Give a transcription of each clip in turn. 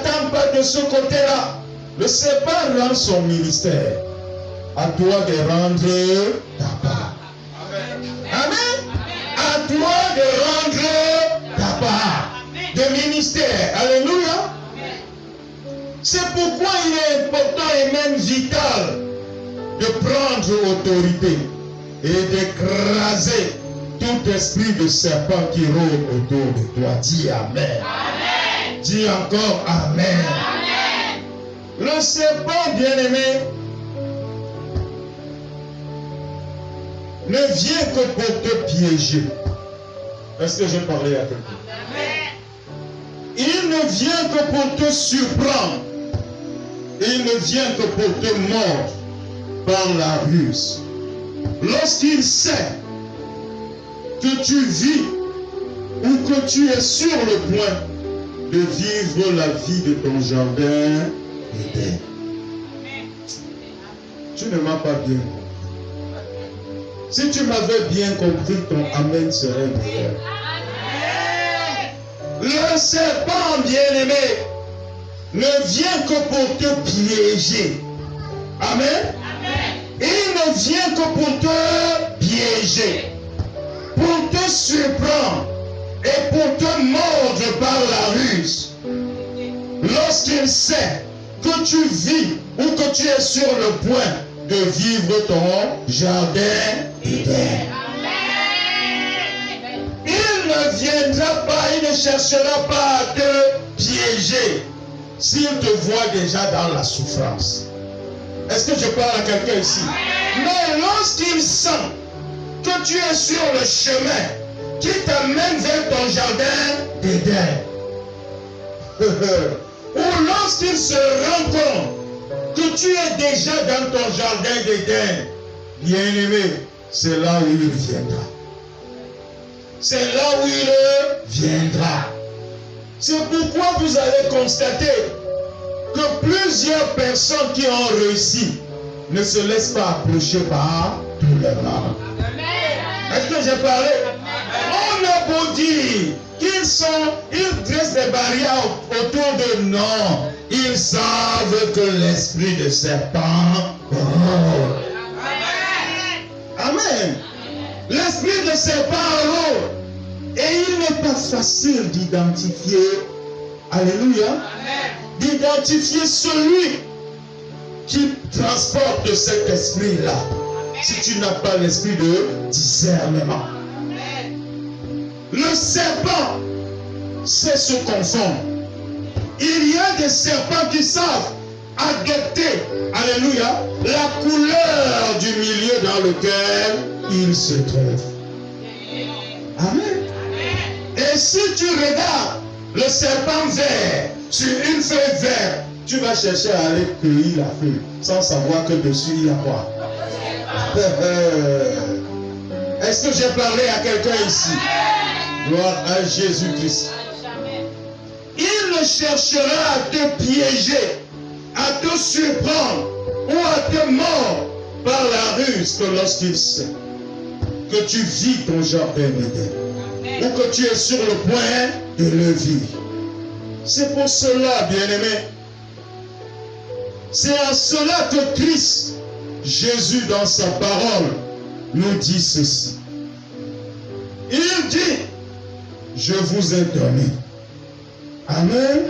t'attends pas de ce côté-là. Le serpent rend son ministère. À toi de rendre ta part. Amen. À toi de rendre ta part de ministère. Alléluia. C'est pourquoi il est important et même vital de prendre autorité et d'écraser tout esprit de serpent qui rôde autour de toi. Dis Amen. Amen. Dis encore Amen. Amen. Le serpent, bien-aimé, ne vient que pour te piéger. Est-ce que j'ai parlé à quelqu'un? Il ne vient que pour te surprendre. Il ne vient que pour te mordre par la ruse. Lorsqu'il sait que tu vis ou que tu es sur le point de vivre la vie de ton jardin d'Éden. Tu ne m'as pas bien compris. Si tu m'avais bien compris, ton Amen serait meilleur. Le serpent bien-aimé ne vient que pour te piéger. Amen. Il ne vient que pour te piéger, pour te surprendre et pour te mordre par la ruse. Lorsqu'il sait que tu vis ou que tu es sur le point de vivre ton jardin d'Éden. Il ne viendra pas, il ne cherchera pas à te piéger s'il te voit déjà dans la souffrance. Est-ce que je parle à quelqu'un ici? Mais lorsqu'il sent que tu es sur le chemin qui t'amène vers ton jardin d'Éden, ou lorsqu'il se rend compte que tu es déjà dans ton jardin d'Éden, bien-aimé, c'est là où il viendra. C'est là où il viendra. C'est pourquoi vous allez constater que plusieurs personnes qui ont réussi ne se laissent pas approcher par tout le monde. Est-ce que j'ai parlé? On a beau dire qu'ils dressent des barrières autour de nous. Non, ils savent que l'esprit de serpent rôde. Amen. L'esprit de serpent rôde. Et il n'est pas facile d'identifier, alléluia, d'identifier celui qui transporte cet esprit-là, si tu n'as pas l'esprit de discernement. Le serpent sait se confondre. Il y a des serpents qui savent adopter, alléluia, la couleur du milieu dans lequel il se trouve. Amen. Et si tu regardes le serpent vert sur une feuille verte, tu vas chercher à aller cueillir la feuille sans savoir que dessus il y a quoi. Est-ce que j'ai parlé à quelqu'un ici? Gloire à Jésus-Christ. Il ne cherchera à te piéger, à te surprendre ou à te mordre par la ruse que lorsqu'il sait que tu vis ton jardin d'Éden ou que tu es sur le point de le vivre. C'est pour cela, bien-aimé, c'est à cela que Christ, Jésus dans sa parole, nous dit ceci. Il dit, je vous ai donné. Amen.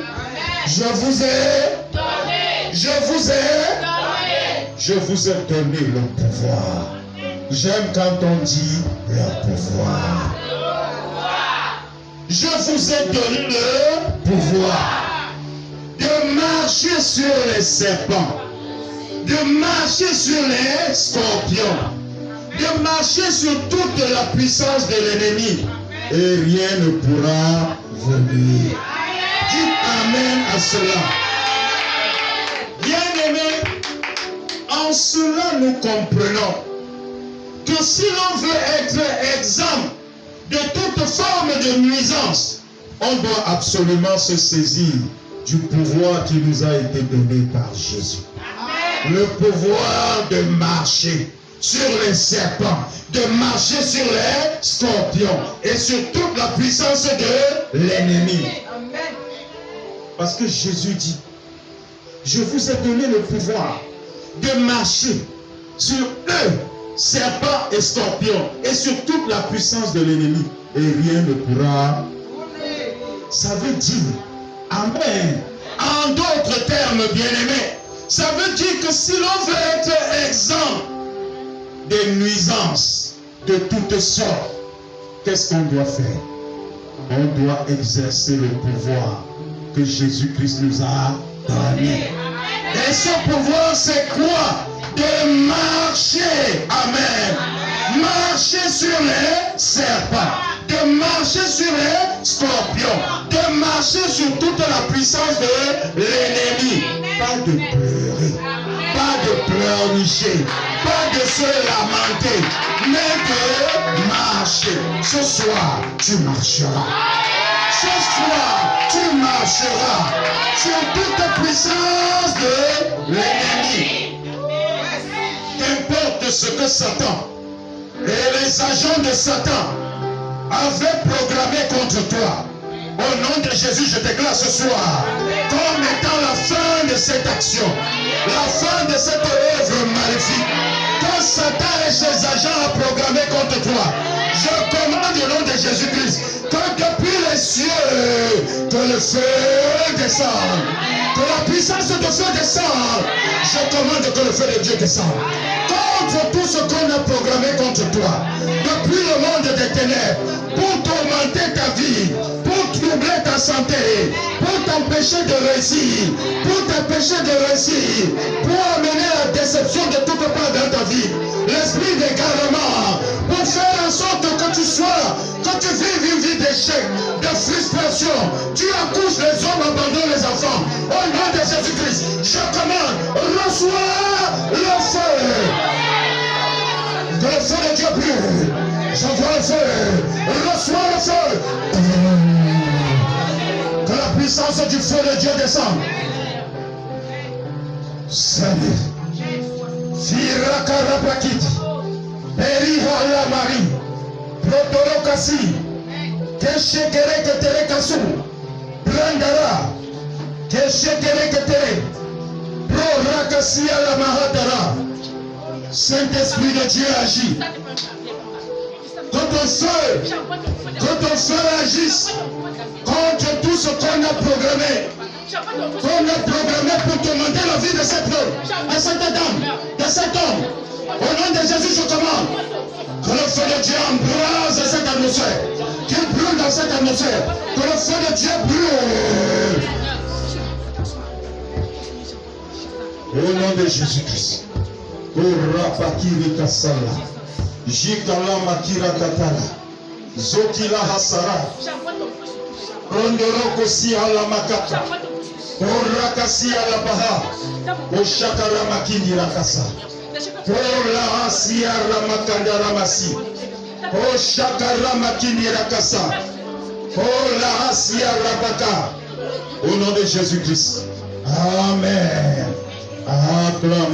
Je vous ai donné. Je vous ai donné. Je vous ai donné le pouvoir. J'aime quand on dit le pouvoir. Je vous ai donné le pouvoir de marcher sur les serpents, de marcher sur les scorpions, de marcher sur toute la puissance de l'ennemi, et rien ne pourra vous nuire. Dites Amen à cela. Bien-aimés, en cela nous comprenons que si l'on veut être exempt de toute forme de nuisance, on doit absolument se saisir du pouvoir qui nous a été donné par Jésus. Amen. Le pouvoir de marcher sur les serpents, de marcher sur les scorpions et sur toute la puissance de l'ennemi. Parce que Jésus dit, je vous ai donné le pouvoir de marcher sur eux, serpents et scorpions, et sur toute la puissance de l'ennemi, et rien ne pourra. Ça veut dire, amen. En d'autres termes, bien-aimés, ça veut dire que si l'on veut être exempt des nuisances de toutes sortes, qu'est-ce qu'on doit faire? On doit exercer le pouvoir que Jésus-Christ nous a donné. Et ce pouvoir, c'est quoi? De marcher. Amen. Marcher sur les serpents. De marcher sur les scorpions. De marcher sur toute la puissance de l'ennemi. Pas de pleurer. Pas de pleurnicher. Pas de se lamenter. Mais de marcher. Ce soir, tu marcheras. Ce soir, tu marcheras sur toute puissance de l'ennemi. Qu'importe ce que Satan et les agents de Satan avaient programmé contre toi, au nom de Jésus, je déclare ce soir comme étant la fin de cette action, la fin de cette œuvre maléfique. Quand Satan et ses agents ont programmé contre toi, je commande au nom de Jésus-Christ que depuis les cieux, que le feu descende, que la puissance de feu descende. Je commande que le feu de Dieu descende contre tout ce qu'on a programmé contre toi, depuis le monde des ténèbres, pour tourmenter ta vie, pour troubler ta santé, pour t'empêcher de réussir, pour amener la déception de toutes parts dans ta vie, l'esprit d'égarement, pour faire en sorte que tu vives une vie d'échec, de frustration. Tu accouches les hommes, abandonnes les enfants. Au nom de Jésus-Christ, je commande, reçois le feu. Que le feu de Dieu brûle. J'envoie le feu. Reçois le feu. Que la puissance du feu de Dieu descende. Salut. Firakarapakiti. Periha la Marie. Protorokasi. Keshekere ketere kasu. Brandara. Keshekere ketere. Prorakasi la Mahatara. Saint-Esprit de Dieu agit. Que ton feu agisse contre tout ce qu'on a programmé. Pour demander la vie de cette dame, de cet homme. Au nom de Jésus, je commande que le feu de Dieu embrase cette atmosphère. Qu'il brûle dans cette atmosphère. Que le feu de Dieu brûle. Au nom de Jésus-Christ. Urapakiri kasala, jikala makira katala, zokila hasara, rondoroko si ala makata, orakasi ala baha, oshakara makindi rakasa, ola si ala makanda ramasi, oshakara makindi rakasa, ola si ala baka. Au nom de Jésus-Christ. Amen. Acclame.